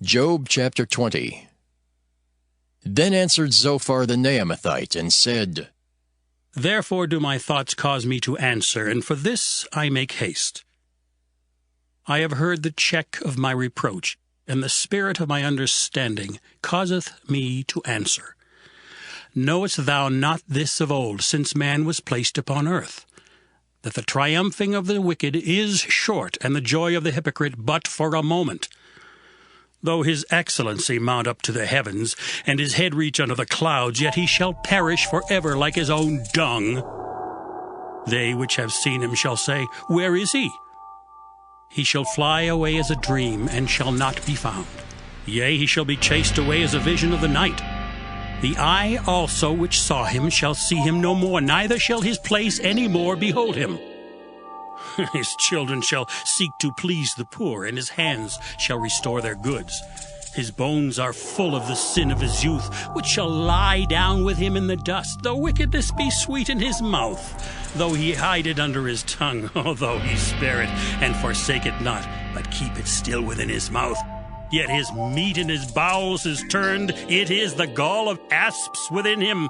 Job chapter 20. Then answered Zophar the Naamathite, and said, Therefore do my thoughts cause me to answer, and for this I make haste. I have heard the check of my reproach, and the spirit of my understanding causeth me to answer. Knowest thou not this of old, since man was placed upon earth, that the triumphing of the wicked is short, and the joy of the hypocrite but for a moment? Though his excellency mount up to the heavens, and his head reach unto the clouds, yet he shall perish for ever like his own dung. They which have seen him shall say, Where is he? He shall fly away as a dream, and shall not be found. Yea, he shall be chased away as a vision of the night. The eye also which saw him shall see him no more, neither shall his place any more behold him. His children shall seek to please the poor, and his hands shall restore their goods. His bones are full of the sin of his youth, which shall lie down with him in the dust. Though wickedness be sweet in his mouth, though he hide it under his tongue, though he spare it and forsake it not, but keep it still within his mouth. Yet his meat in his bowels is turned, it is the gall of asps within him.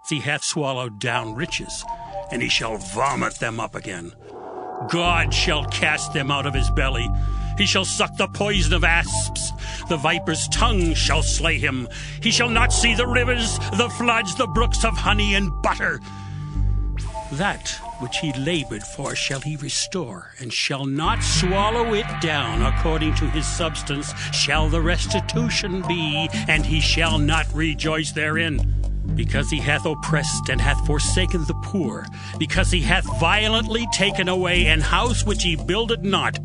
He hath swallowed down riches, and he shall vomit them up again. God shall cast them out of his belly. He shall suck the poison of asps. The viper's tongue shall slay him. He shall not see the rivers, the floods, the brooks of honey and butter. That which he labored for shall he restore, and shall not swallow it down. According to his substance shall the restitution be, and he shall not rejoice therein. Because he hath oppressed and hath forsaken the poor, because he hath violently taken away an house which he builded not.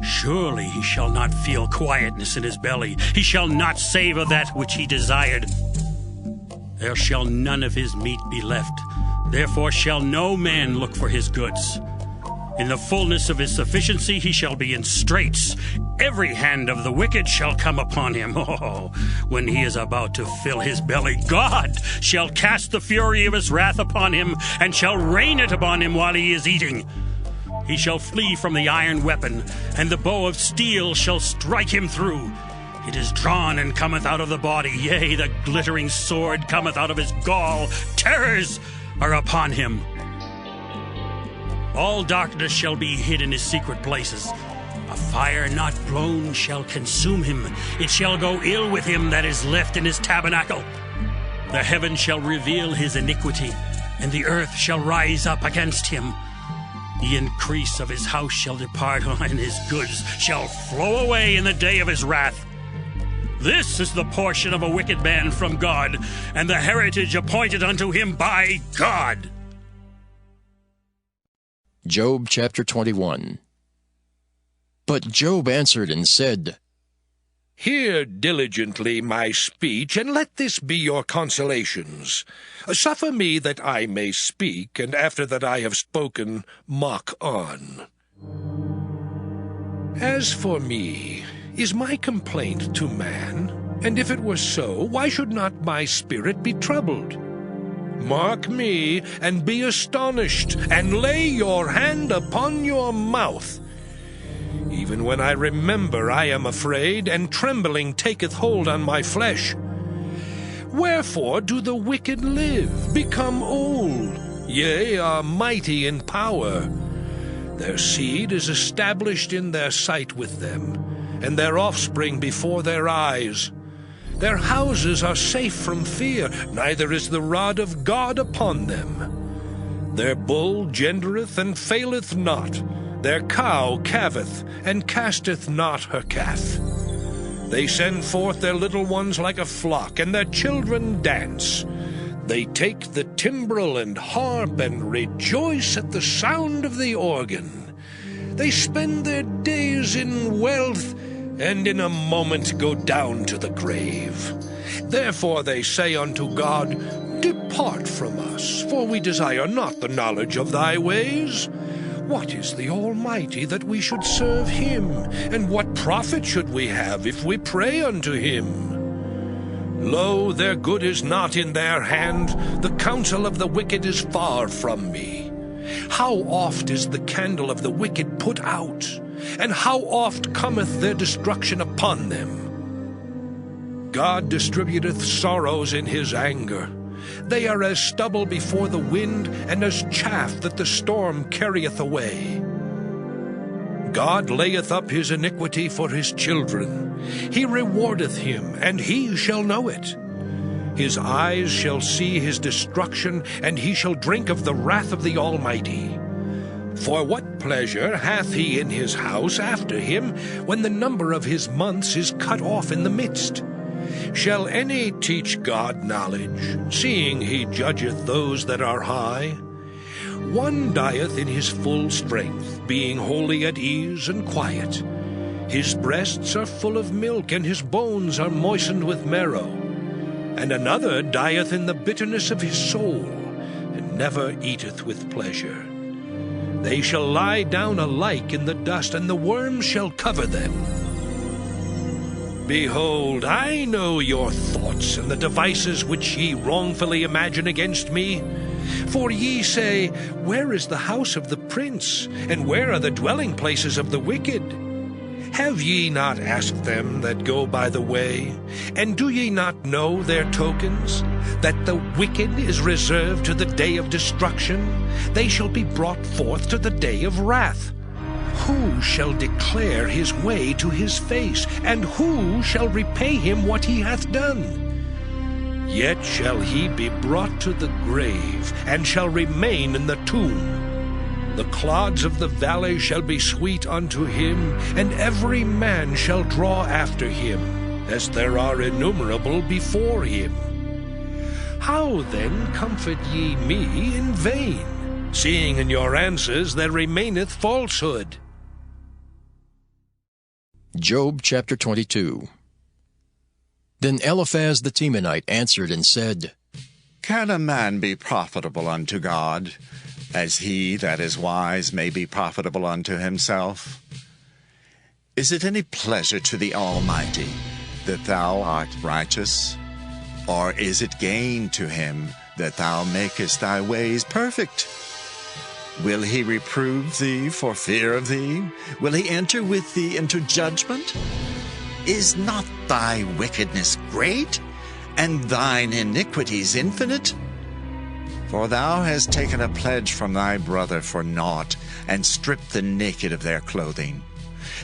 Surely he shall not feel quietness in his belly, he shall not savour that which he desired. There shall none of his meat be left, therefore shall no man look for his goods. In the fullness of his sufficiency he shall be in straits. Every hand of the wicked shall come upon him. Oh, when he is about to fill his belly, God shall cast the fury of his wrath upon him, and shall rain it upon him while he is eating. He shall flee from the iron weapon, and the bow of steel shall strike him through. It is drawn and cometh out of the body, yea, the glittering sword cometh out of his gall. Terrors are upon him. All darkness shall be hid in his secret places. A fire not blown shall consume him. It shall go ill with him that is left in his tabernacle. The heavens shall reveal his iniquity, and the earth shall rise up against him. The increase of his house shall depart, and his goods shall flow away in the day of his wrath. This is the portion of a wicked man from God, and the heritage appointed unto him by God. Job chapter 21. But Job answered and said, Hear diligently my speech, and let this be your consolations. Suffer me that I may speak, and after that I have spoken, mock on. As for me, is my complaint to man? And if it were so, why should not my spirit be troubled? Mark me, and be astonished, and lay your hand upon your mouth. Even when I remember, I am afraid, and trembling taketh hold on my flesh. Wherefore do the wicked live, become old, yea, are mighty in power? Their seed is established in their sight with them, and their offspring before their eyes. Their houses are safe from fear, neither is the rod of God upon them. Their bull gendereth and faileth not, their cow calveth, and casteth not her calf. They send forth their little ones like a flock, and their children dance. They take the timbrel and harp, and rejoice at the sound of the organ. They spend their days in wealth, and in a moment go down to the grave. Therefore they say unto God, Depart from us, for we desire not the knowledge of thy ways. What is the Almighty that we should serve him? And what profit should we have if we pray unto him? Lo, their good is not in their hand, the counsel of the wicked is far from me. How oft is the candle of the wicked put out, and how oft cometh their destruction upon them? God distributeth sorrows in his anger. They are as stubble before the wind, and as chaff that the storm carrieth away. God layeth up his iniquity for his children. He rewardeth him, and he shall know it. His eyes shall see his destruction, and he shall drink of the wrath of the Almighty. For what pleasure hath he in his house after him, when the number of his months is cut off in the midst? Shall any teach God knowledge, seeing he judgeth those that are high? One dieth in his full strength, being wholly at ease and quiet. His breasts are full of milk, and his bones are moistened with marrow. And another dieth in the bitterness of his soul, and never eateth with pleasure. They shall lie down alike in the dust, and the worms shall cover them. Behold, I know your thoughts, and the devices which ye wrongfully imagine against me. For ye say, Where is the house of the prince, and where are the dwelling places of the wicked? Have ye not asked them that go by the way? And do ye not know their tokens? That the wicked is reserved to the day of destruction? They shall be brought forth to the day of wrath. Who shall declare his way to his face, and who shall repay him what he hath done? Yet shall he be brought to the grave, and shall remain in the tomb. The clods of the valley shall be sweet unto him, and every man shall draw after him, as there are innumerable before him. How then comfort ye me in vain, seeing in your answers there remaineth falsehood? Job chapter 22. Then Eliphaz the Temanite answered and said, Can a man be profitable unto God, as he that is wise may be profitable unto himself? Is it any pleasure to the Almighty that thou art righteous? Or is it gain to him that thou makest thy ways perfect? Will he reprove thee for fear of thee? Will he enter with thee into judgment? Is not thy wickedness great, and thine iniquities infinite? For thou hast taken a pledge from thy brother for naught, and stripped the naked of their clothing.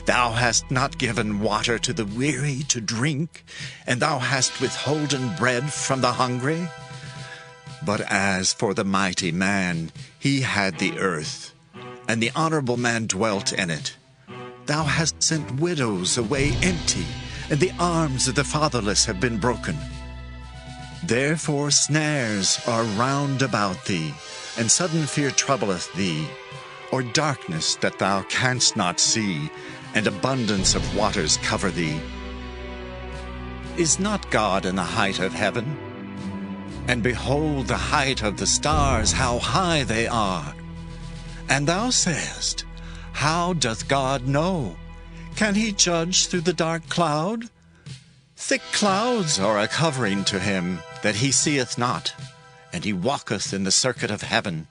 Thou hast not given water to the weary to drink, and thou hast withholden bread from the hungry. But as for the mighty man, he had the earth, and the honorable man dwelt in it. Thou hast sent widows away empty, and the arms of the fatherless have been broken. Therefore snares are round about thee, and sudden fear troubleth thee, or darkness that thou canst not see, and abundance of waters cover thee. Is not God in the height of heaven? And behold the height of the stars, how high they are. And thou sayest, How doth God know? Can he judge through the dark cloud? Thick clouds are a covering to him, that he seeth not, and he walketh in the circuit of heaven.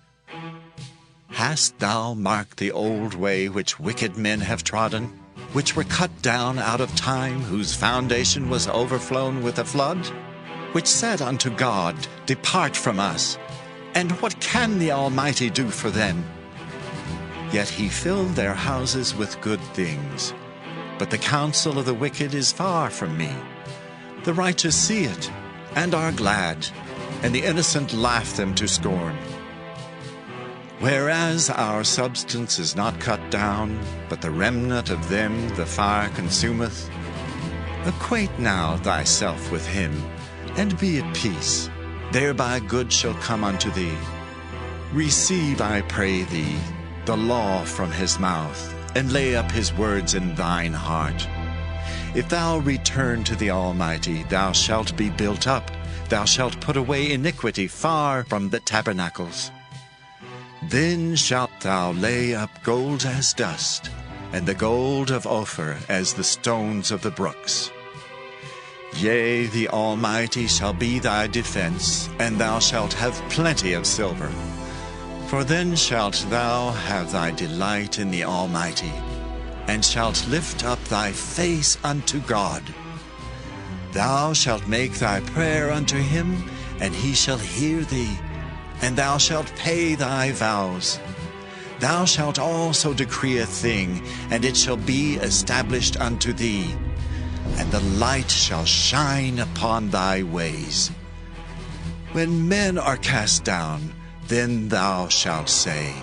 Hast thou marked the old way which wicked men have trodden, which were cut down out of time, whose foundation was overflown with a flood? Which said unto God, Depart from us. And what can the Almighty do for them? Yet he filled their houses with good things. But the counsel of the wicked is far from me. The righteous see it, and are glad, and the innocent laugh them to scorn. Whereas our substance is not cut down, but the remnant of them the fire consumeth, acquaint now thyself with him, and be at peace. Thereby good shall come unto thee. Receive, I pray thee, the law from his mouth, and lay up his words in thine heart. If thou return to the Almighty, thou shalt be built up. Thou shalt put away iniquity far from the tabernacles. Then shalt thou lay up gold as dust, and the gold of Ophir as the stones of the brooks. Yea, the Almighty shall be thy defense, and thou shalt have plenty of silver. For then shalt thou have thy delight in the Almighty. and shalt lift up thy face unto God. Thou shalt make thy prayer unto him, and he shall hear thee, and thou shalt pay thy vows. Thou shalt also decree a thing, and it shall be established unto thee, and the light shall shine upon thy ways. When men are cast down, then thou shalt say,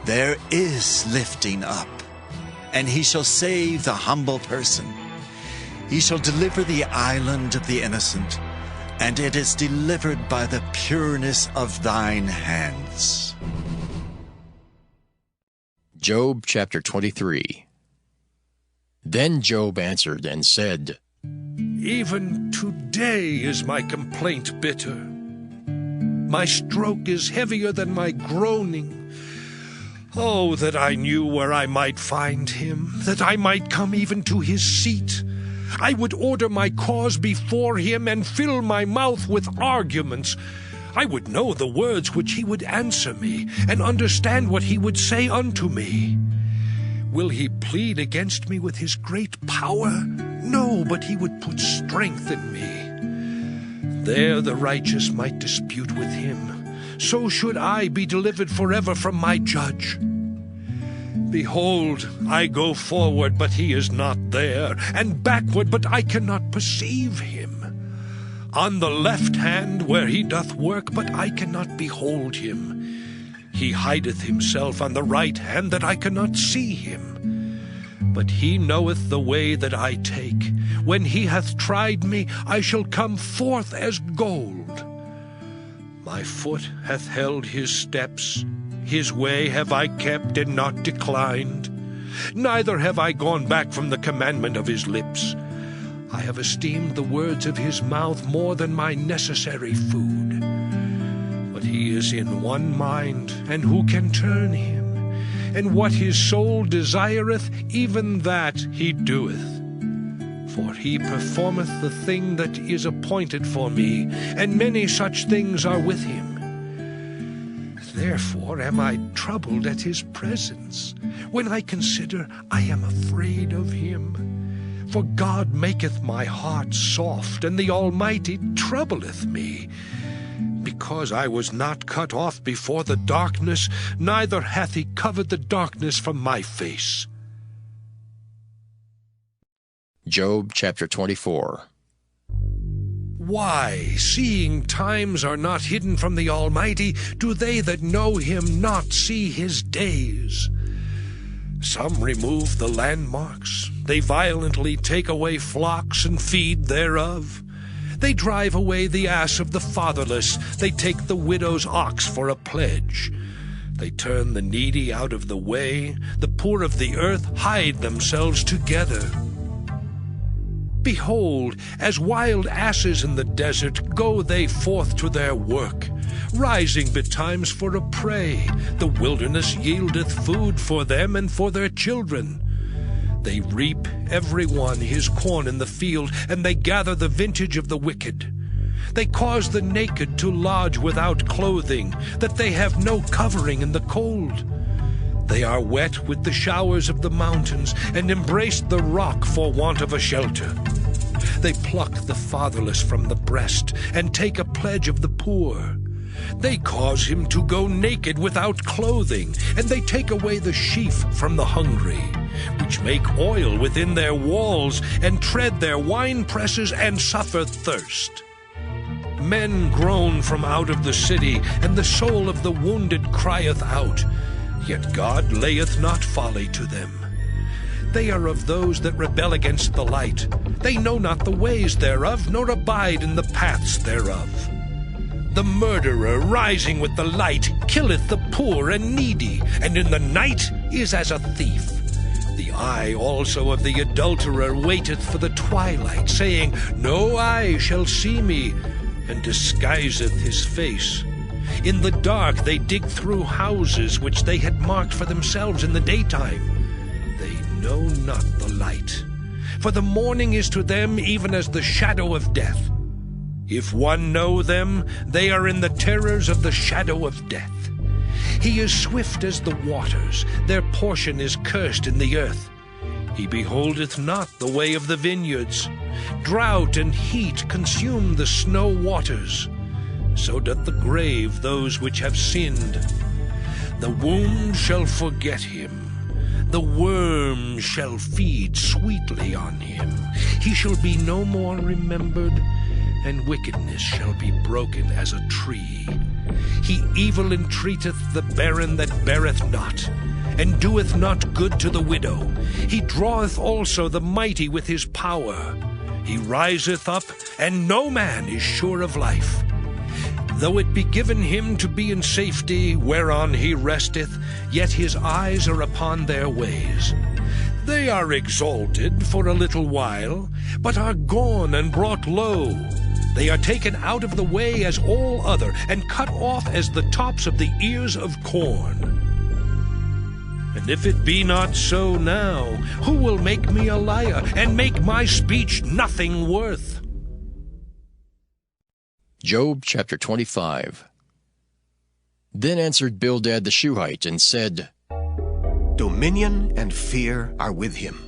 There is lifting up, and he shall save the humble person. He shall deliver the island of the innocent, and it is delivered by the pureness of thine hands. Job chapter 23. Then Job answered and said, Even today is my complaint bitter. My stroke is heavier than my groaning. Oh, that I knew where I might find him, that I might come even to his seat. I would order my cause before him and fill my mouth with arguments. I would know the words which he would answer me, and understand what he would say unto me. Will he plead against me with his great power? No, but he would put strength in me. There the righteous might dispute with him. So should I be delivered forever from my judge. Behold, I go forward, but he is not there, and backward, but I cannot perceive him. On the left hand where he doth work, but I cannot behold him. He hideth himself on the right hand, that I cannot see him. But he knoweth the way that I take. When he hath tried me, I shall come forth as gold. My foot hath held his steps. His way have I kept and not declined. Neither have I gone back from the commandment of his lips. I have esteemed the words of his mouth more than my necessary food. But he is in one mind, and who can turn him? And what his soul desireth, even that he doeth. For he performeth the thing that is appointed for me, and many such things are with him. Therefore am I troubled at his presence. When I consider, I am afraid of him. For God maketh my heart soft, and the Almighty troubleth me. Because I was not cut off before the darkness, neither hath he covered the darkness from my face. Job chapter 24. Why, seeing times are not hidden from the Almighty, do they that know him not see his days? Some remove the landmarks. They violently take away flocks and feed thereof. They drive away the ass of the fatherless. They take the widow's ox for a pledge. They turn the needy out of the way. The poor of the earth hide themselves together. Behold, as wild asses in the desert, go they forth to their work, rising betimes for a prey. The wilderness yieldeth food for them and for their children. They reap every one his corn in the field, and they gather the vintage of the wicked. They cause the naked to lodge without clothing, that they have no covering in the cold. They are wet with the showers of the mountains, and embrace the rock for want of a shelter. They pluck the fatherless from the breast, and take a pledge of the poor. They cause him to go naked without clothing, and they take away the sheaf from the hungry, which make oil within their walls, and tread their winepresses, and suffer thirst. Men groan from out of the city, and the soul of the wounded crieth out. Yet God layeth not folly to them. They are of those that rebel against the light. They know not the ways thereof, nor abide in the paths thereof. The murderer, rising with the light, killeth the poor and needy, and in the night is as a thief. The eye also of the adulterer waiteth for the twilight, saying, No eye shall see me, and disguiseth his face. In the dark they dig through houses which they had marked for themselves in the daytime. They know not the light, for the morning is to them even as the shadow of death. If one know them, they are in the terrors of the shadow of death. He is swift as the waters, their portion is cursed in the earth. He beholdeth not the way of the vineyards. Drought and heat consume the snow waters. So doth the grave those which have sinned. The womb shall forget him. The worm shall feed sweetly on him. He shall be no more remembered, and wickedness shall be broken as a tree. He evil entreateth the barren that beareth not, and doeth not good to the widow. He draweth also the mighty with his power. He riseth up, and no man is sure of life. Though it be given him to be in safety, whereon he resteth, yet his eyes are upon their ways. They are exalted for a little while, but are gone and brought low. They are taken out of the way as all other, and cut off as the tops of the ears of corn. And if it be not so now, who will make me a liar, and make my speech nothing worth? Job chapter 25. Then answered Bildad the Shuhite, and said, Dominion and fear are with him.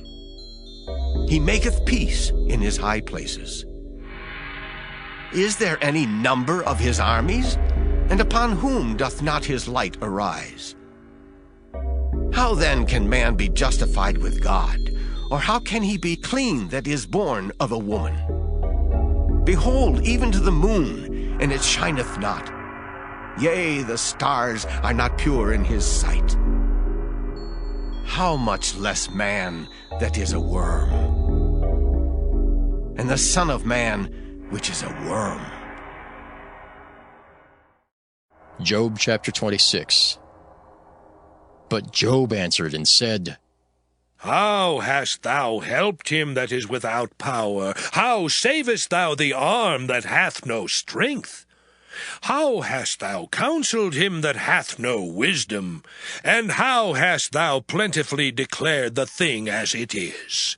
He maketh peace in his high places. Is there any number of his armies? And upon whom doth not his light arise? How then can man be justified with God? Or how can he be clean that is born of a woman? Behold, even to the moon, and it shineth not. Yea, the stars are not pure in his sight. How much less man that is a worm? And the Son of Man, which is a worm. Job chapter 26. But Job answered and said, How hast thou helped him that is without power? How savest thou the arm that hath no strength? How hast thou counseled him that hath no wisdom? And how hast thou plentifully declared the thing as it is?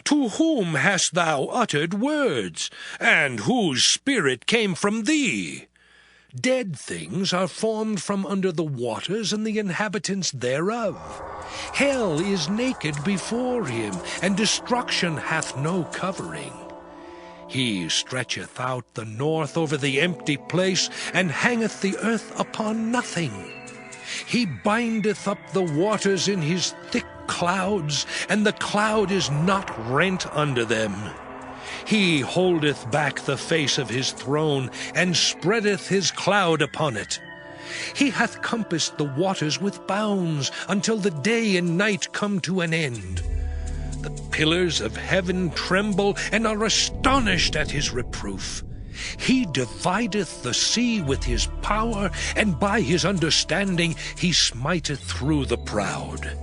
To whom hast thou uttered words, and whose spirit came from thee? Dead things are formed from under the waters, and the inhabitants thereof. Hell is naked before him, and destruction hath no covering. He stretcheth out the north over the empty place, and hangeth the earth upon nothing. He bindeth up the waters in his thick clouds, and the cloud is not rent under them. He holdeth back the face of his throne, and spreadeth his cloud upon it. He hath compassed the waters with bounds, until the day and night come to an end. The pillars of heaven tremble, and are astonished at his reproof. He divideth the sea with his power, and by his understanding he smiteth through the proud.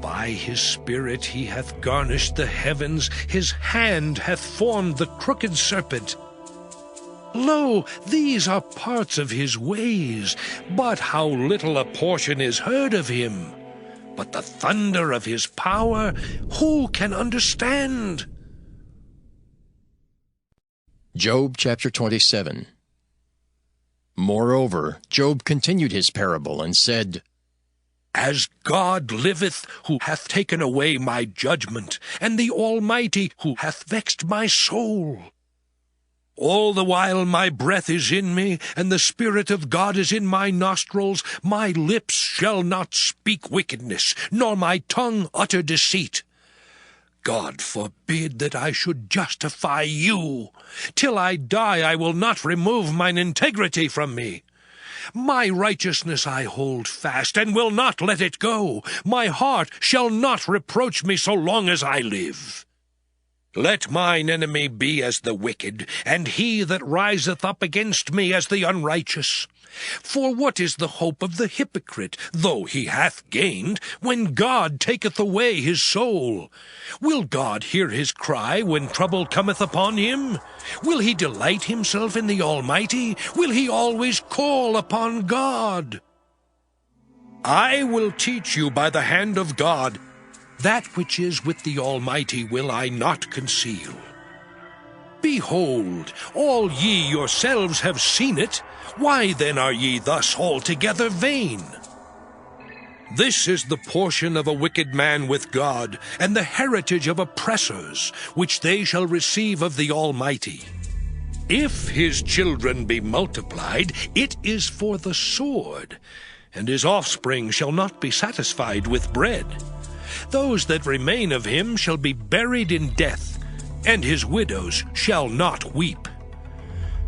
By his spirit he hath garnished the heavens, his hand hath formed the crooked serpent. Lo, these are parts of his ways, but how little a portion is heard of him. But the thunder of his power, who can understand? Job chapter 27. Moreover, Job continued his parable, and said, As God liveth, who hath taken away my judgment, and the Almighty, who hath vexed my soul. All the while my breath is in me, and the Spirit of God is in my nostrils, my lips shall not speak wickedness, nor my tongue utter deceit. God forbid that I should justify you. Till I die I will not remove mine integrity from me. My righteousness I hold fast, and will not let it go. My heart shall not reproach me so long as I live. Let mine enemy be as the wicked, and he that riseth up against me as the unrighteous. For what is the hope of the hypocrite, though he hath gained, when God taketh away his soul? Will God hear his cry when trouble cometh upon him? Will he delight himself in the Almighty? Will he always call upon God? I will teach you by the hand of God. That which is with the Almighty will I not conceal. Behold, all ye yourselves have seen it. Why then are ye thus altogether vain? This is the portion of a wicked man with God, and the heritage of oppressors, which they shall receive of the Almighty. If his children be multiplied, it is for the sword, and his offspring shall not be satisfied with bread. Those that remain of him shall be buried in death, and his widows shall not weep.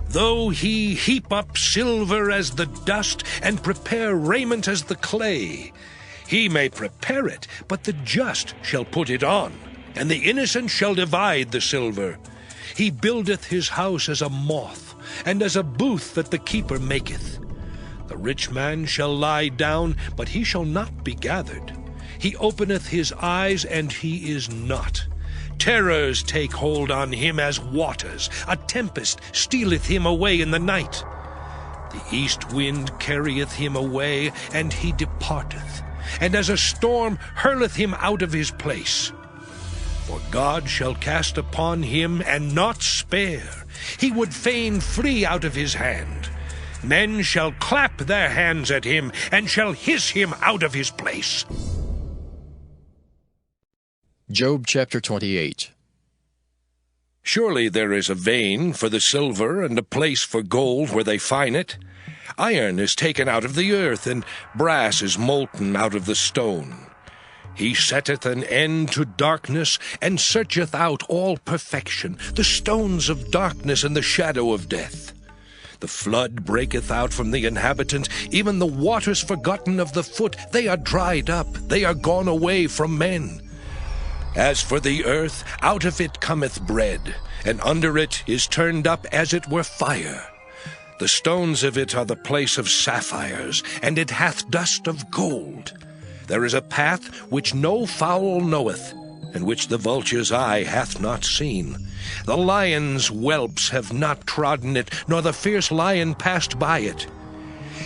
Though he heap up silver as the dust, and prepare raiment as the clay, he may prepare it, but the just shall put it on, and the innocent shall divide the silver. He buildeth his house as a moth, and as a booth that the keeper maketh. The rich man shall lie down, but he shall not be gathered. He openeth his eyes, and he is not. Terrors take hold on him as waters. A tempest stealeth him away in the night. The east wind carrieth him away, and he departeth, and as a storm hurleth him out of his place. For God shall cast upon him, and not spare. He would fain flee out of his hand. Men shall clap their hands at him, and shall hiss him out of his place. Job chapter 28. Surely there is a vein for the silver, and a place for gold where they fine it. Iron is taken out of the earth, and brass is molten out of the stone. He setteth an end to darkness, and searcheth out all perfection, the stones of darkness and the shadow of death. The flood breaketh out from the inhabitant, even the waters forgotten of the foot. They are dried up, they are gone away from men. As for the earth, out of it cometh bread, and under it is turned up as it were fire. The stones of it are the place of sapphires, and it hath dust of gold. There is a path which no fowl knoweth, and which the vulture's eye hath not seen. The lion's whelps have not trodden it, nor the fierce lion passed by it.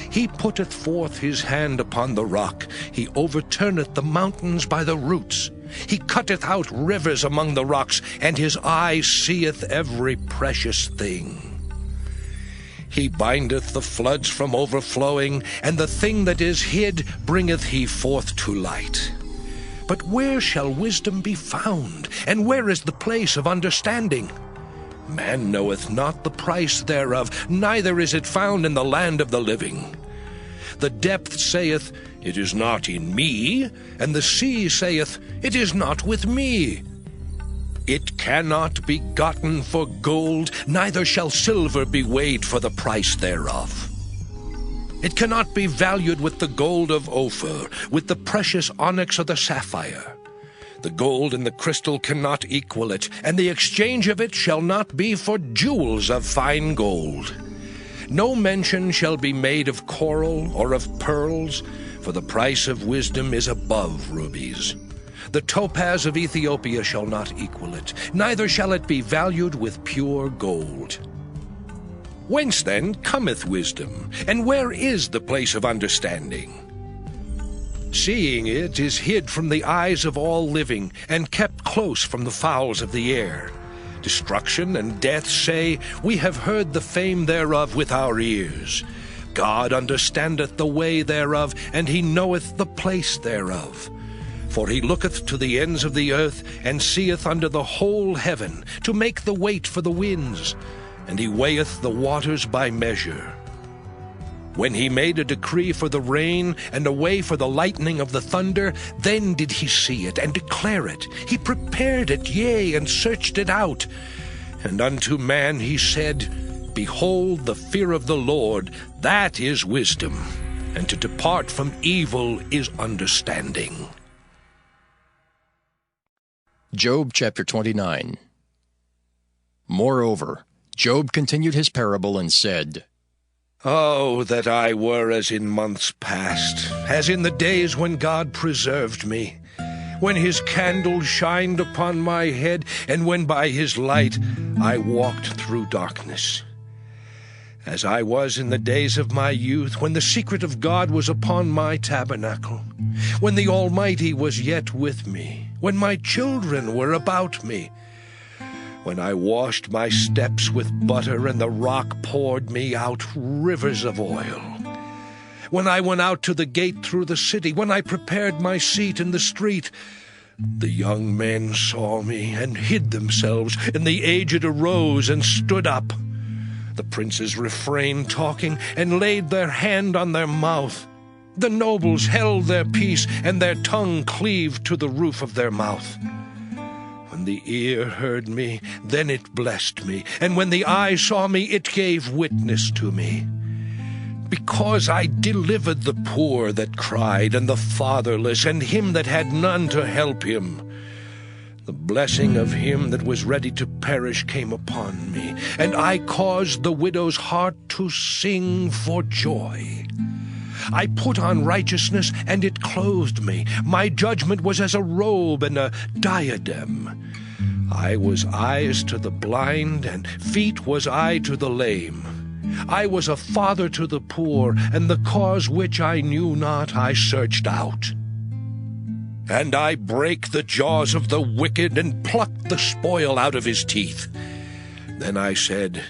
He putteth forth his hand upon the rock. He overturneth the mountains by the roots. He cutteth out rivers among the rocks, and his eye seeth every precious thing. He bindeth the floods from overflowing, and the thing that is hid bringeth he forth to light. But where shall wisdom be found, and where is the place of understanding? Man knoweth not the price thereof, neither is it found in the land of the living. The depth saith, It is not in me, and the sea saith, It is not with me. It cannot be gotten for gold, neither shall silver be weighed for the price thereof. It cannot be valued with the gold of Ophir, with the precious onyx or the sapphire. The gold and the crystal cannot equal it, and the exchange of it shall not be for jewels of fine gold. No mention shall be made of coral or of pearls, for the price of wisdom is above rubies. The topaz of Ethiopia shall not equal it, neither shall it be valued with pure gold. Whence then cometh wisdom, and where is the place of understanding? Seeing it is hid from the eyes of all living, and kept close from the fowls of the air. Destruction and death say, We have heard the fame thereof with our ears. God understandeth the way thereof, and he knoweth the place thereof. For he looketh to the ends of the earth, and seeth under the whole heaven, to make the weight for the winds, and he weigheth the waters by measure. When he made a decree for the rain, and a way for the lightning of the thunder, then did he see it, and declare it. He prepared it, yea, and searched it out. And unto man he said, Behold, the fear of the Lord, that is wisdom, and to depart from evil is understanding. Job chapter 29. Moreover, Job continued his parable and said, Oh, that I were as in months past, as in the days when God preserved me, when his candle shined upon my head, and when by his light I walked through darkness. As I was in the days of my youth, when the secret of God was upon my tabernacle, when the Almighty was yet with me, when my children were about me, when I washed my steps with butter, and the rock poured me out rivers of oil, when I went out to the gate through the city, when I prepared my seat in the street. The young men saw me and hid themselves, and the aged arose and stood up. The princes refrained talking and laid their hand on their mouth. The nobles held their peace, and their tongue cleaved to the roof of their mouth. When the ear heard me, then it blessed me, and when the eye saw me, it gave witness to me. Because I delivered the poor that cried, and the fatherless, and him that had none to help him. The blessing of him that was ready to perish came upon me, and I caused the widow's heart to sing for joy. I put on righteousness, and it clothed me. My judgment was as a robe and a diadem. I was eyes to the blind, and feet was I to the lame. I was a father to the poor, and the cause which I knew not I searched out. And I brake the jaws of the wicked, and plucked the spoil out of his teeth. Then I said,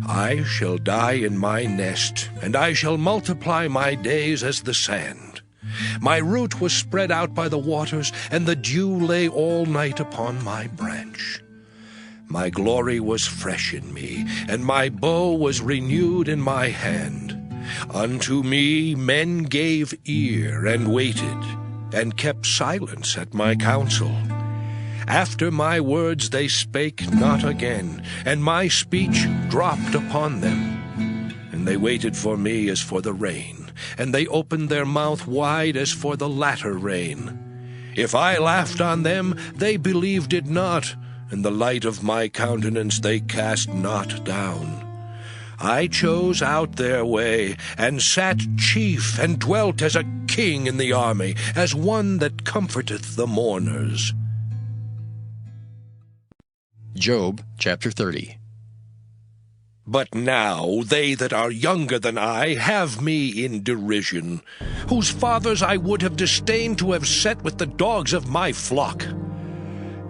I shall die in my nest, and I shall multiply my days as the sand. My root was spread out by the waters, and the dew lay all night upon my branch. My glory was fresh in me, and my bow was renewed in my hand. Unto me men gave ear, and waited, and kept silence at my counsel. After my words they spake not again, and my speech dropped upon them. And they waited for me as for the rain, and they opened their mouth wide as for the latter rain. If I laughed on them, they believed it not, and the light of my countenance they cast not down. I chose out their way, and sat chief, and dwelt as a king in the army, as one that comforteth the mourners. Job chapter 30. But now they that are younger than I have me in derision, whose fathers I would have disdained to have set with the dogs of my flock.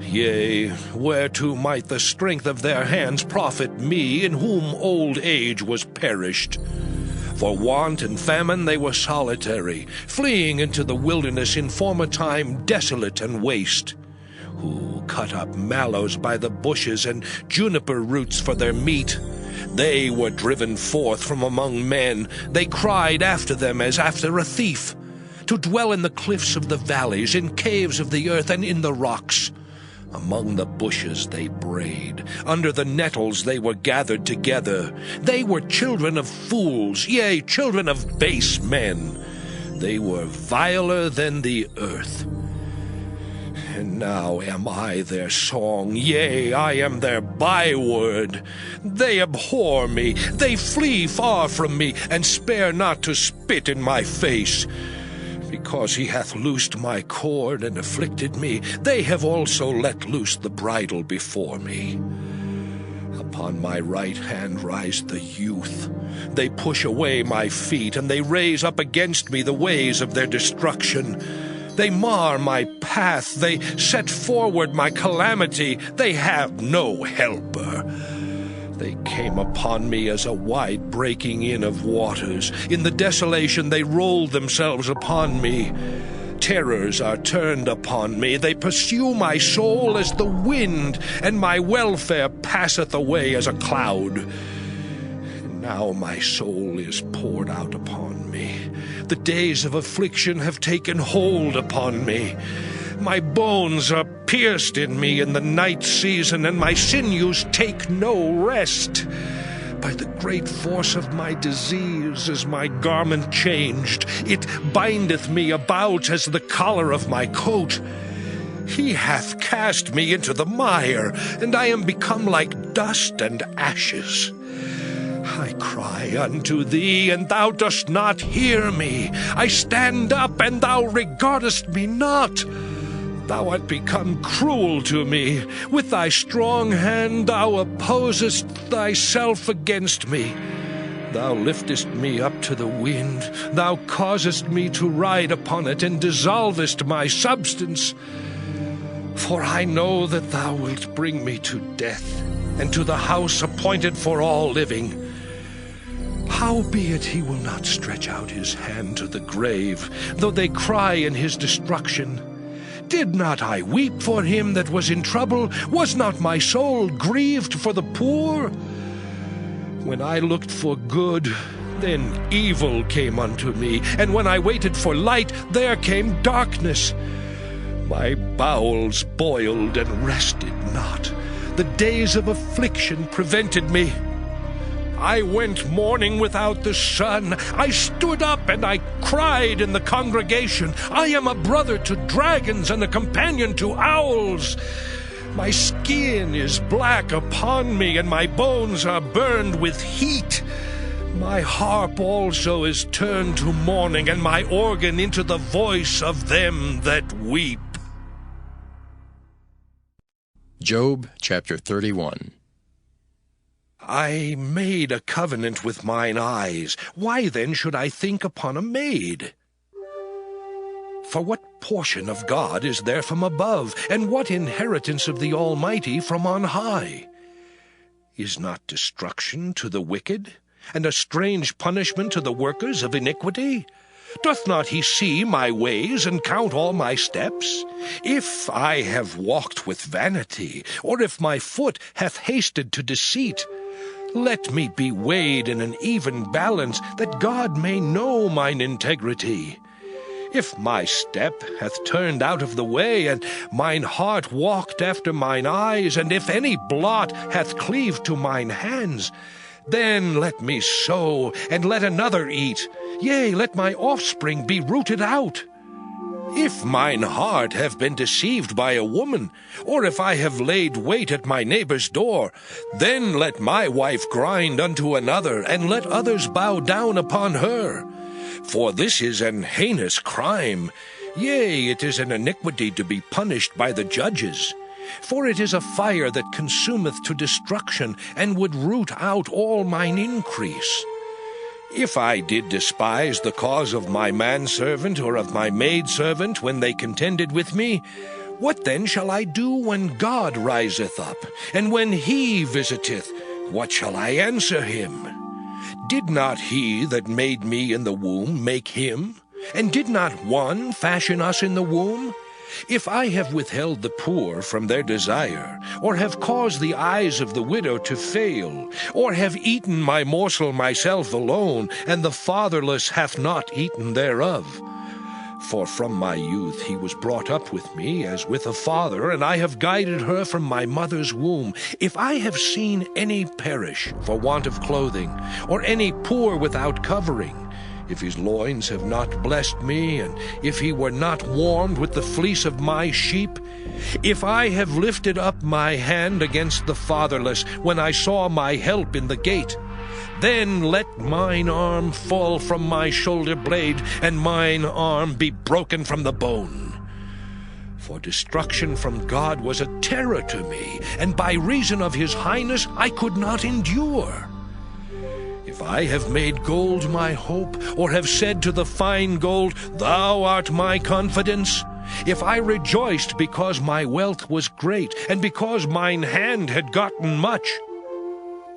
Yea, whereto might the strength of their hands profit me, in whom old age was perished? For want and famine they were solitary, fleeing into the wilderness in former time desolate and waste. Who cut up mallows by the bushes, and juniper roots for their meat. They were driven forth from among men. They cried after them as after a thief, to dwell in the cliffs of the valleys, in caves of the earth, and in the rocks. Among the bushes they brayed, under the nettles they were gathered together. They were children of fools, yea, children of base men. They were viler than the earth. And now am I their song, yea, I am their byword. They abhor me, they flee far from me, and spare not to spit in my face. Because he hath loosed my cord and afflicted me, they have also let loose the bridle before me. Upon my right hand rise the youth. They push away my feet, and they raise up against me the ways of their destruction. They mar my path, they set forward my calamity, they have no helper. They came upon me as a wide breaking in of waters. In the desolation they rolled themselves upon me. Terrors are turned upon me, they pursue my soul as the wind, and my welfare passeth away as a cloud. Now my soul is poured out upon me. The days of affliction have taken hold upon me. My bones are pierced in me in the night season, and my sinews take no rest. By the great force of my disease is my garment changed. It bindeth me about as the collar of my coat. He hath cast me into the mire, and I am become like dust and ashes. I cry unto thee, and thou dost not hear me. I stand up, and thou regardest me not. Thou art become cruel to me. With thy strong hand thou opposest thyself against me. Thou liftest me up to the wind. Thou causest me to ride upon it, and dissolvest my substance. For I know that thou wilt bring me to death, and to the house appointed for all living. Howbeit he will not stretch out his hand to the grave, though they cry in his destruction. Did not I weep for him that was in trouble? Was not my soul grieved for the poor? When I looked for good, then evil came unto me, and when I waited for light, there came darkness. My bowels boiled and rested not. The days of affliction prevented me. I went mourning without the sun. I stood up and I cried in the congregation. I am a brother to dragons and a companion to owls. My skin is black upon me, and my bones are burned with heat. My harp also is turned to mourning, and my organ into the voice of them that weep. Job chapter 31. I made a covenant with mine eyes. Why then should I think upon a maid? For what portion of God is there from above, and what inheritance of the Almighty from on high? Is not destruction to the wicked, and a strange punishment to the workers of iniquity? Doth not he see my ways, and count all my steps? If I have walked with vanity, or if my foot hath hasted to deceit, let me be weighed in an even balance, that God may know mine integrity. If my step hath turned out of the way, and mine heart walked after mine eyes, and if any blot hath cleaved to mine hands, then let me sow, and let another eat. Yea, let my offspring be rooted out. If mine heart have been deceived by a woman, or if I have laid wait at my neighbor's door, then let my wife grind unto another, and let others bow down upon her. For this is an heinous crime. Yea, it is an iniquity to be punished by the judges. For it is a fire that consumeth to destruction, and would root out all mine increase. If I did despise the cause of my manservant or of my maidservant when they contended with me, what then shall I do when God riseth up, and when he visiteth? What shall I answer him? Did not he that made me in the womb make him? And did not one fashion us in the womb? If I have withheld the poor from their desire, or have caused the eyes of the widow to fail, or have eaten my morsel myself alone, and the fatherless hath not eaten thereof. For from my youth he was brought up with me as with a father, and I have guided her from my mother's womb. If I have seen any perish for want of clothing, or any poor without covering, if his loins have not blessed me, and if he were not warmed with the fleece of my sheep, if I have lifted up my hand against the fatherless, when I saw my help in the gate, then let mine arm fall from my shoulder blade, and mine arm be broken from the bone. For destruction from God was a terror to me, and by reason of his highness I could not endure. If I have made gold my hope, or have said to the fine gold, Thou art my confidence, if I rejoiced because my wealth was great, and because mine hand had gotten much,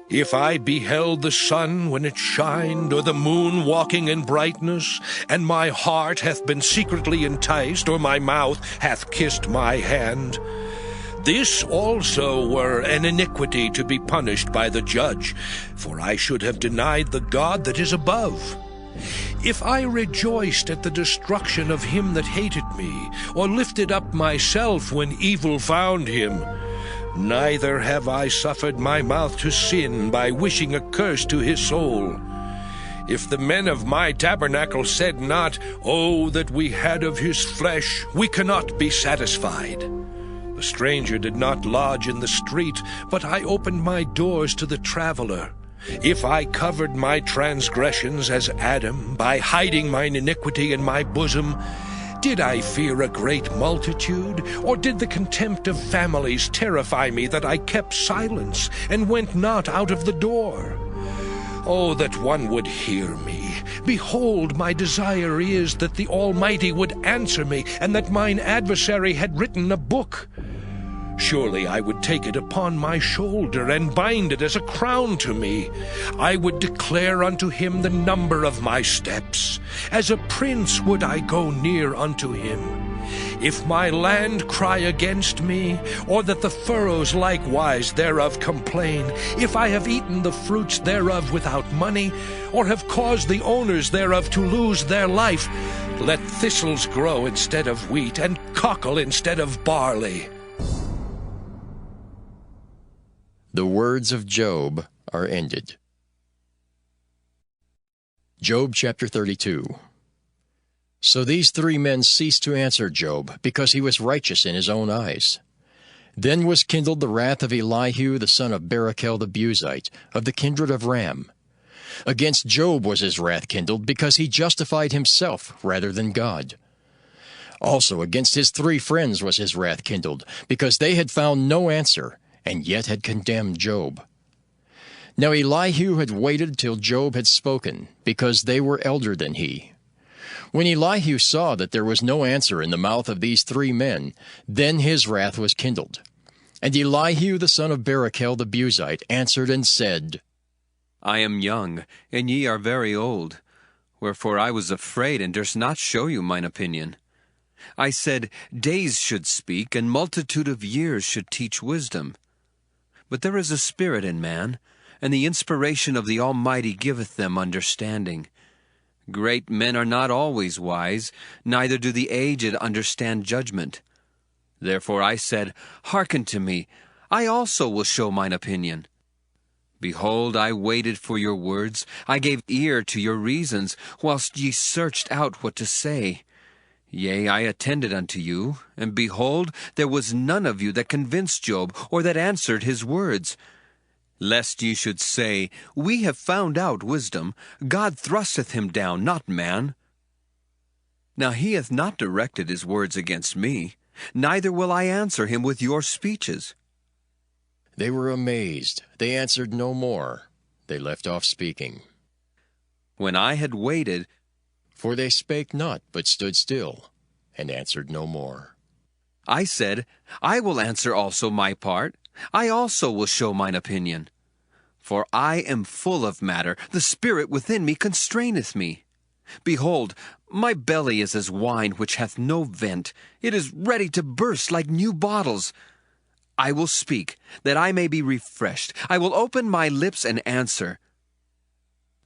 if I beheld the sun when it shined, or the moon walking in brightness, and my heart hath been secretly enticed, or my mouth hath kissed my hand, this also were an iniquity to be punished by the judge, for I should have denied the God that is above. If I rejoiced at the destruction of him that hated me, or lifted up myself when evil found him, neither have I suffered my mouth to sin by wishing a curse to his soul. If the men of my tabernacle said not, Oh, that we had of his flesh, we cannot be satisfied. The stranger did not lodge in the street, but I opened my doors to the traveler. If I covered my transgressions as Adam, by hiding mine iniquity in my bosom, did I fear a great multitude, or did the contempt of families terrify me that I kept silence, and went not out of the door? Oh, that one would hear me! Behold, my desire is that the Almighty would answer me, and that mine adversary had written a book. Surely I would take it upon my shoulder, and bind it as a crown to me. I would declare unto him the number of my steps. As a prince would I go near unto him. If my land cry against me, or that the furrows likewise thereof complain, if I have eaten the fruits thereof without money, or have caused the owners thereof to lose their life, let thistles grow instead of wheat, and cockle instead of barley. The words of Job are ended. Job chapter 32. So these three men ceased to answer Job, because he was righteous in his own eyes. Then was kindled the wrath of Elihu the son of Barachel the Buzite, of the kindred of Ram. Against Job was his wrath kindled, because he justified himself rather than God. Also against his three friends was his wrath kindled, because they had found no answer, and yet had condemned Job. Now Elihu had waited till Job had spoken, because they were elder than he. When Elihu saw that there was no answer in the mouth of these three men, then his wrath was kindled. And Elihu the son of Barachel the Buzite answered and said, I am young, and ye are very old. Wherefore I was afraid, and durst not show you mine opinion. I said, days should speak, and multitude of years should teach wisdom. But there is a spirit in man, and the inspiration of the Almighty giveth them understanding. Great men are not always wise, neither do the aged understand judgment. Therefore I said, hearken to me, I also will show mine opinion. Behold, I waited for your words, I gave ear to your reasons, whilst ye searched out what to say. Yea, I attended unto you, and behold, there was none of you that convinced Job, or that answered his words. Lest ye should say, we have found out wisdom, God thrusteth him down, not man. Now he hath not directed his words against me, neither will I answer him with your speeches. They were amazed. They answered no more. They left off speaking. When I had waited, for they spake not, but stood still, and answered no more. I said, I will answer also my part. I also will show mine opinion. For I am full of matter, the spirit within me constraineth me. Behold, my belly is as wine which hath no vent. It is ready to burst like new bottles. I will speak, that I may be refreshed. I will open my lips and answer.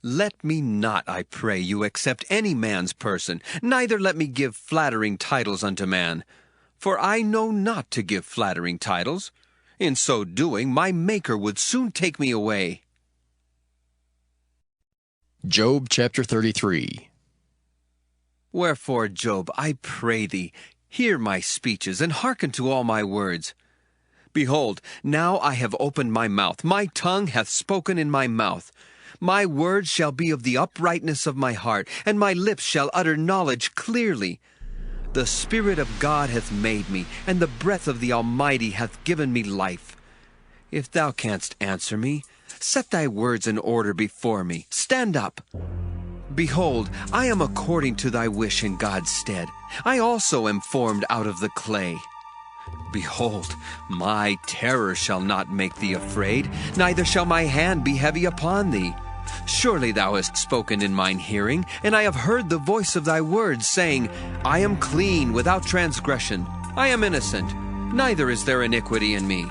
Let me not, I pray you, accept any man's person, neither let me give flattering titles unto man. For I know not to give flattering titles. In so doing, my Maker would soon take me away. Job chapter 33. Wherefore, Job, I pray thee, hear my speeches, and hearken to all my words. Behold, now I have opened my mouth, my tongue hath spoken in my mouth. My words shall be of the uprightness of my heart, and my lips shall utter knowledge clearly. The Spirit of God hath made me, and the breath of the Almighty hath given me life. If thou canst answer me, set thy words in order before me. Stand up. Behold, I am according to thy wish in God's stead. I also am formed out of the clay. Behold, my terror shall not make thee afraid, neither shall my hand be heavy upon thee. Surely thou hast spoken in mine hearing, and I have heard the voice of thy words, saying, I am clean, without transgression. I am innocent, neither is there iniquity in me.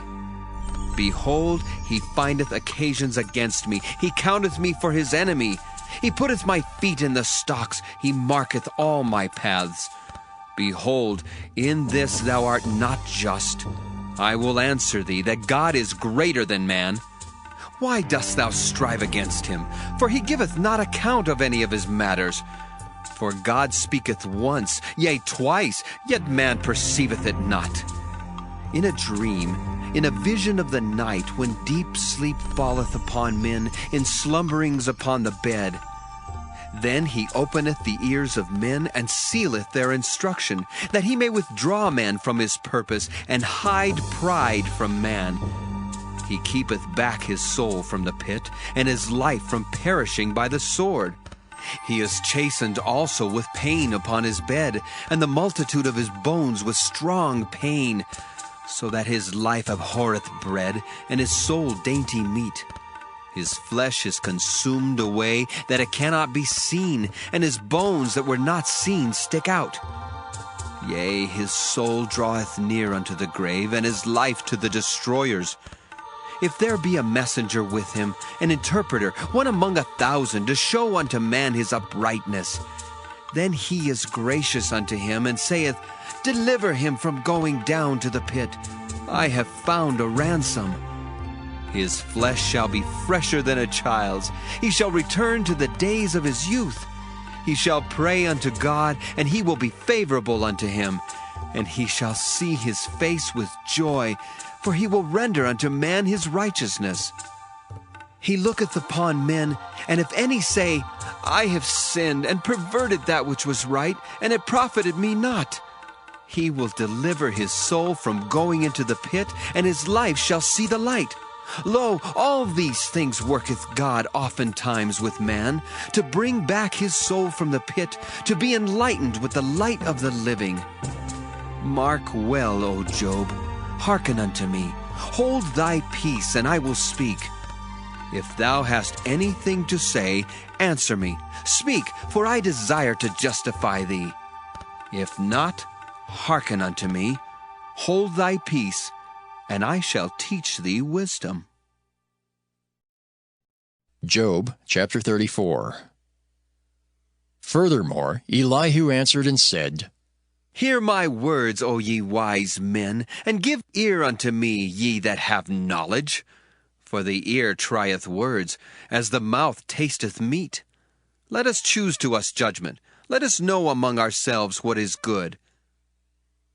Behold, he findeth occasions against me. He counteth me for his enemy. He putteth my feet in the stocks. He marketh all my paths. Behold, in this thou art not just. I will answer thee, that God is greater than man. Why dost thou strive against him? For he giveth not account of any of his matters. For God speaketh once, yea, twice, yet man perceiveth it not. In a dream, in a vision of the night, when deep sleep falleth upon men, in slumberings upon the bed, then he openeth the ears of men, and sealeth their instruction, that he may withdraw man from his purpose, and hide pride from man. He keepeth back his soul from the pit, and his life from perishing by the sword. He is chastened also with pain upon his bed, and the multitude of his bones with strong pain. so that his life abhorreth bread, and his soul dainty meat. His flesh is consumed away, that it cannot be seen, and his bones that were not seen stick out. Yea, his soul draweth near unto the grave, and his life to the destroyers. If there be a messenger with him, an interpreter, one among 1,000, to show unto man his uprightness, then he is gracious unto him, and saith, Deliver him from going down to the pit. I have found a ransom. His flesh shall be fresher than a child's. He shall return to the days of his youth. He shall pray unto God, and he will be favorable unto him. And he shall see his face with joy, for he will render unto man his righteousness. He looketh upon men, and if any say, I have sinned, and perverted that which was right, and it profited me not, he will deliver his soul from going into the pit, and his life shall see the light. Lo, all these things worketh God oftentimes with man, to bring back his soul from the pit, to be enlightened with the light of the living. Mark well, O Job, hearken unto me. Hold thy peace, and I will speak. If thou hast anything to say, answer me. Speak, for I desire to justify thee. If not, hearken unto me. Hold thy peace, and I shall teach thee wisdom. Job chapter 34. Furthermore, Elihu answered and said, Hear my words, O ye wise men, and give ear unto me, ye that have knowledge. For the ear trieth words, as the mouth tasteth meat. Let us choose to us judgment. Let us know among ourselves what is good.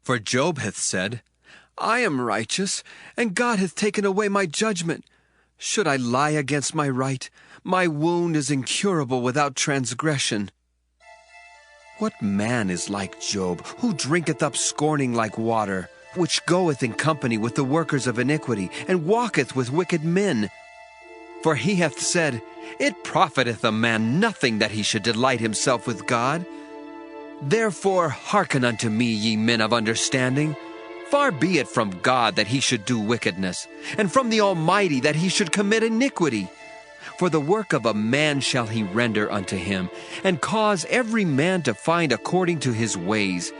For Job hath said, I am righteous, and God hath taken away my judgment. Should I lie against my right? My wound is incurable without transgression. What man is like Job, who drinketh up scorning like water, which goeth in company with the workers of iniquity, and walketh with wicked men? For he hath said, It profiteth a man nothing that he should delight himself with God. Therefore hearken unto me, ye men of understanding. Far be it from God that he should do wickedness, and from the Almighty that he should commit iniquity. For the work of a man shall he render unto him, and cause every man to find according to his ways.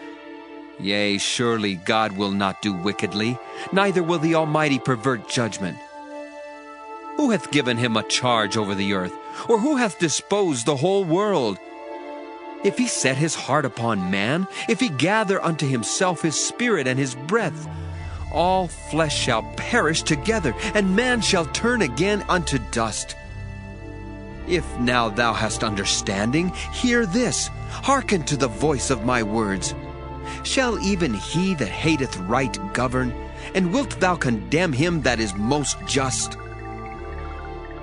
Yea, surely God will not do wickedly, neither will the Almighty pervert judgment. Who hath given him a charge over the earth, or who hath disposed the whole world? If he set his heart upon man, if he gather unto himself his spirit and his breath, all flesh shall perish together, and man shall turn again unto dust. If now thou hast understanding, hear this, hearken to the voice of my words. Shall even he that hateth right govern? And wilt thou condemn him that is most just?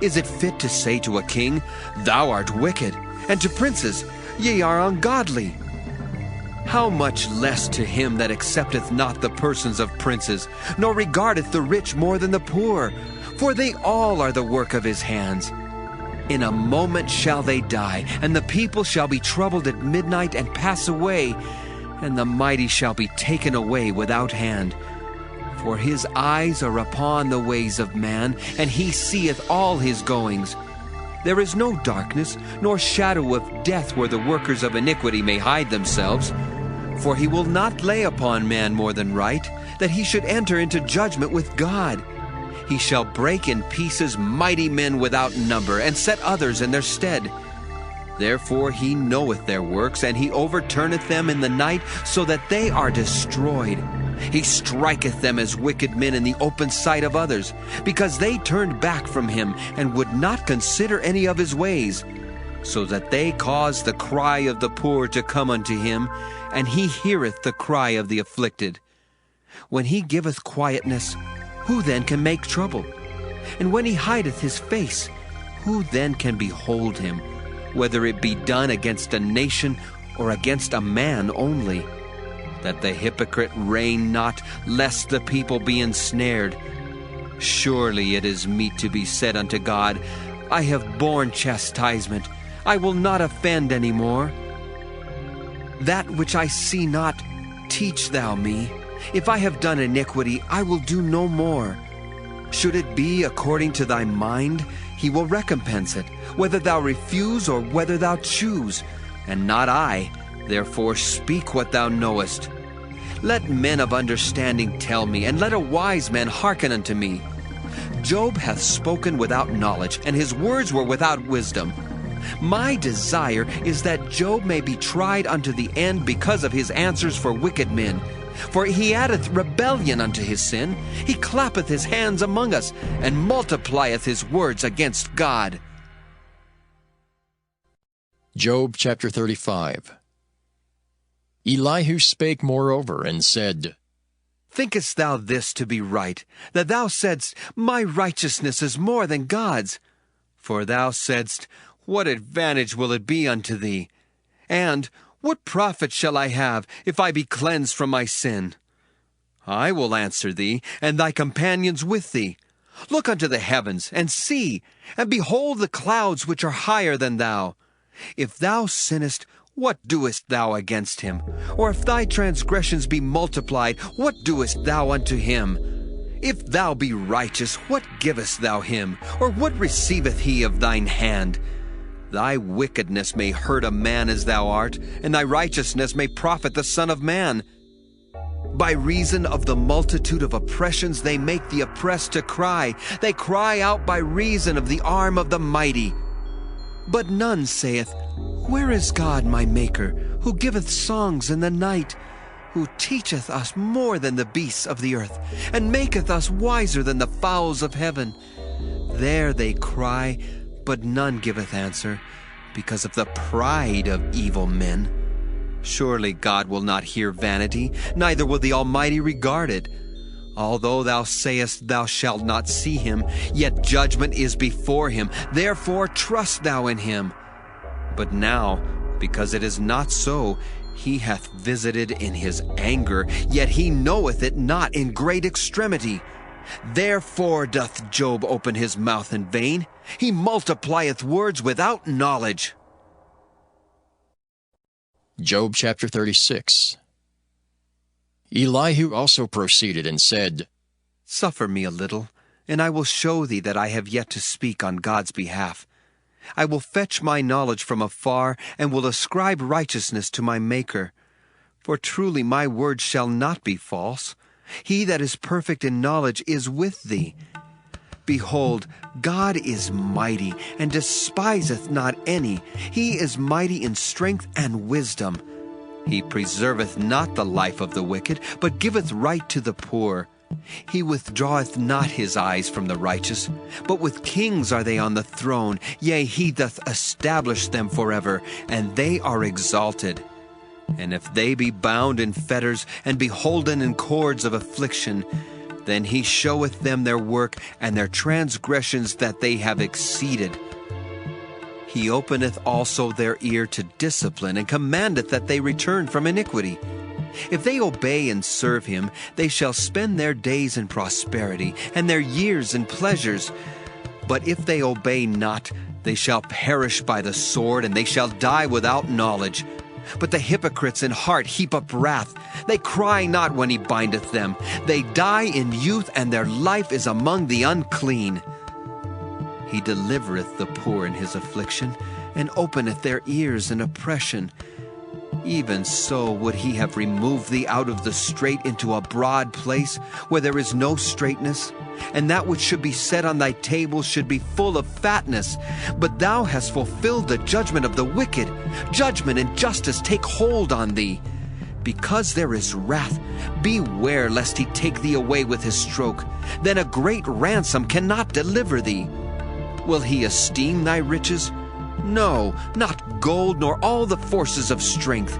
Is it fit to say to a king, Thou art wicked, and to princes, Ye are ungodly? How much less to him that accepteth not the persons of princes, nor regardeth the rich more than the poor? For they all are the work of his hands. In a moment shall they die, and the people shall be troubled at midnight and pass away, and the mighty shall be taken away without hand. For his eyes are upon the ways of man, and he seeth all his goings. There is no darkness, nor shadow of death where the workers of iniquity may hide themselves. For he will not lay upon man more than right, that he should enter into judgment with God. He shall break in pieces mighty men without number, and set others in their stead. Therefore he knoweth their works, and he overturneth them in the night, so that they are destroyed. He striketh them as wicked men in the open sight of others, because they turned back from him, and would not consider any of his ways, so that they cause the cry of the poor to come unto him, and he heareth the cry of the afflicted. When he giveth quietness, who then can make trouble? And when he hideth his face, who then can behold him, whether it be done against a nation or against a man only? That the hypocrite reign not, lest the people be ensnared. Surely it is meet to be said unto God, I have borne chastisement, I will not offend any more. That which I see not, teach thou me, If I have done iniquity, I will do no more. Should it be according to thy mind, he will recompense it, whether thou refuse or whether thou choose, and not I. Therefore speak what thou knowest. Let men of understanding tell me, and let a wise man hearken unto me. Job hath spoken without knowledge, and his words were without wisdom. My desire is that Job may be tried unto the end because of his answers for wicked men. For he addeth rebellion unto his sin. He clappeth his hands among us, and multiplieth his words against God. Job chapter 35. Elihu spake moreover, and said, Thinkest thou this to be right, that thou saidst, My righteousness is more than God's? For thou saidst, What advantage will it be unto thee? And, What profit shall I have, if I be cleansed from my sin? I will answer thee, and thy companions with thee. Look unto the heavens, and see, and behold the clouds which are higher than thou. If thou sinnest, what doest thou against him? Or if thy transgressions be multiplied, what doest thou unto him? If thou be righteous, what givest thou him? Or what receiveth he of thine hand? Thy wickedness may hurt a man as thou art, and thy righteousness may profit the Son of Man. By reason of the multitude of oppressions they make the oppressed to cry. They cry out by reason of the arm of the mighty. But none saith, Where is God my Maker, who giveth songs in the night, who teacheth us more than the beasts of the earth, and maketh us wiser than the fowls of heaven? There they cry, but none giveth answer, because of the pride of evil men. Surely God will not hear vanity, neither will the Almighty regard it. Although thou sayest thou shalt not see him, yet judgment is before him. Therefore trust thou in him. But now, because it is not so, he hath visited in his anger, yet he knoweth it not in great extremity. Therefore doth Job open his mouth in vain. He multiplieth words without knowledge. Job chapter 36. Elihu also proceeded and said, Suffer me a little, and I will show thee that I have yet to speak on God's behalf. I will fetch my knowledge from afar, and will ascribe righteousness to my Maker. For truly my words shall not be false. He that is perfect in knowledge is with thee. Behold, God is mighty, and despiseth not any. He is mighty in strength and wisdom. He preserveth not the life of the wicked, but giveth right to the poor. He withdraweth not his eyes from the righteous, but with kings are they on the throne. Yea, he doth establish them forever, and they are exalted. And if they be bound in fetters, and beholden in cords of affliction, then he showeth them their work, and their transgressions that they have exceeded. He openeth also their ear to discipline, and commandeth that they return from iniquity. If they obey and serve him, they shall spend their days in prosperity, and their years in pleasures. But if they obey not, they shall perish by the sword, and they shall die without knowledge. But the hypocrites in heart heap up wrath. They cry not when he bindeth them. They die in youth, and their life is among the unclean. He delivereth the poor in his affliction, and openeth their ears in oppression. Even so would he have removed thee out of the strait into a broad place, where there is no straightness, and that which should be set on thy table should be full of fatness. But thou hast fulfilled the judgment of the wicked. Judgment and justice take hold on thee. Because there is wrath, beware lest he take thee away with his stroke. Then a great ransom cannot deliver thee. Will he esteem thy riches? No, not gold, nor all the forces of strength.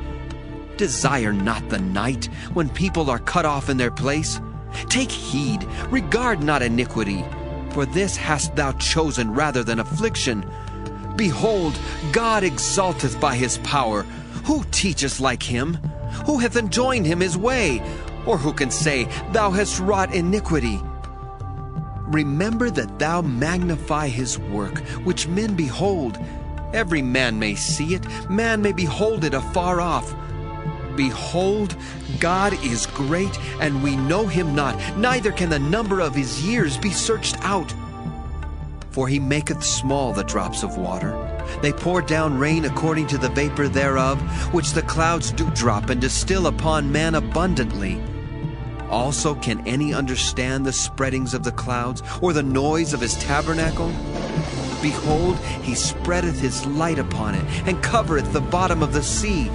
Desire not the night, when people are cut off in their place. Take heed, regard not iniquity, for this hast thou chosen rather than affliction. Behold, God exalteth by his power. Who teacheth like him? Who hath enjoined him his way? Or who can say, Thou hast wrought iniquity? Remember that thou magnify his work, which men behold. Every man may see it, man may behold it afar off. Behold, God is great, and we know him not, neither can the number of his years be searched out. For he maketh small the drops of water. They pour down rain according to the vapor thereof, which the clouds do drop and distill upon man abundantly. Also can any understand the spreadings of the clouds, or the noise of his tabernacle? Behold, he spreadeth his light upon it, and covereth the bottom of the sea.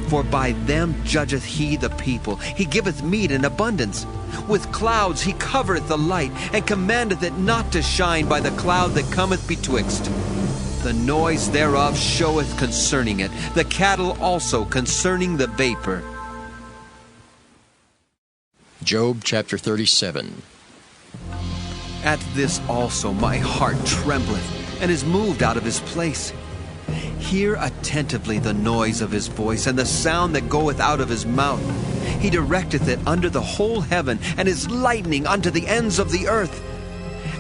For by them judgeth he the people. He giveth meat in abundance. With clouds he covereth the light, and commandeth it not to shine by the cloud that cometh betwixt. The noise thereof showeth concerning it, the cattle also concerning the vapor. Job chapter 37. At this also my heart trembleth, and is moved out of his place. Hear attentively the noise of his voice, and the sound that goeth out of his mouth. He directeth it under the whole heaven, and his lightning unto the ends of the earth.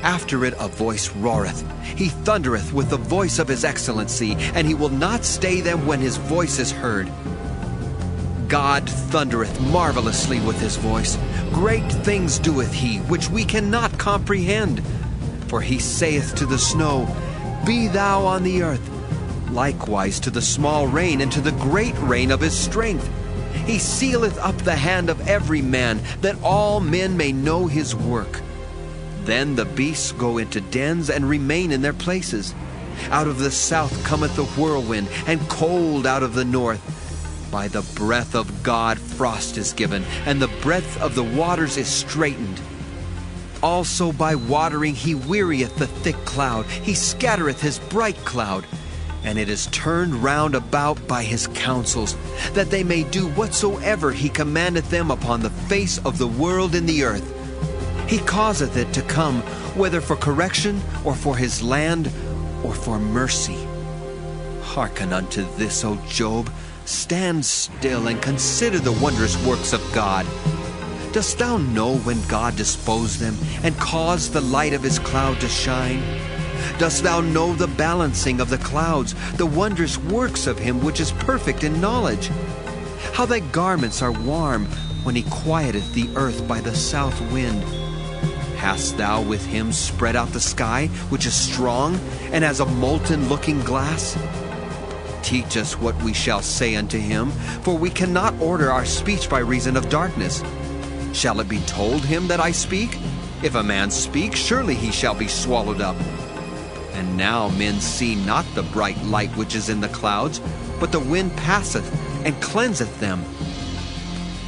After it a voice roareth. He thundereth with the voice of his excellency, and he will not stay them when his voice is heard. God thundereth marvelously with his voice. Great things doeth he, which we cannot comprehend. For he saith to the snow, Be thou on the earth. Likewise to the small rain, and to the great rain of his strength. He sealeth up the hand of every man, that all men may know his work. Then the beasts go into dens, and remain in their places. Out of the south cometh the whirlwind, and cold out of the north. By the breath of God frost is given, and the breadth of the waters is straitened. Also by watering he wearieth the thick cloud. He scattereth his bright cloud. And it is turned round about by his counsels, that they may do whatsoever he commandeth them upon the face of the world in the earth. He causeth it to come, whether for correction, or for his land, or for mercy. Hearken unto this, O Job. Stand still, and consider the wondrous works of God. Dost thou know when God disposed them, and caused the light of his cloud to shine? Dost thou know the balancing of the clouds, the wondrous works of him which is perfect in knowledge? How thy garments are warm, when he quieteth the earth by the south wind. Hast thou with him spread out the sky, which is strong, and as a molten looking glass? Teach us what we shall say unto him, for we cannot order our speech by reason of darkness. Shall it be told him that I speak? If a man speak, surely he shall be swallowed up. And now men see not the bright light which is in the clouds, but the wind passeth, and cleanseth them.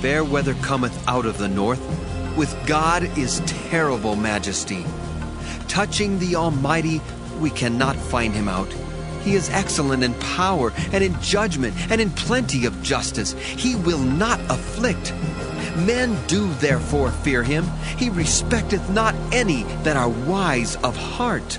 Fair weather cometh out of the north. With God is terrible majesty. Touching the Almighty, we cannot find him out. He is excellent in power, and in judgment, and in plenty of justice. He will not afflict. Men do therefore fear him. He respecteth not any that are wise of heart.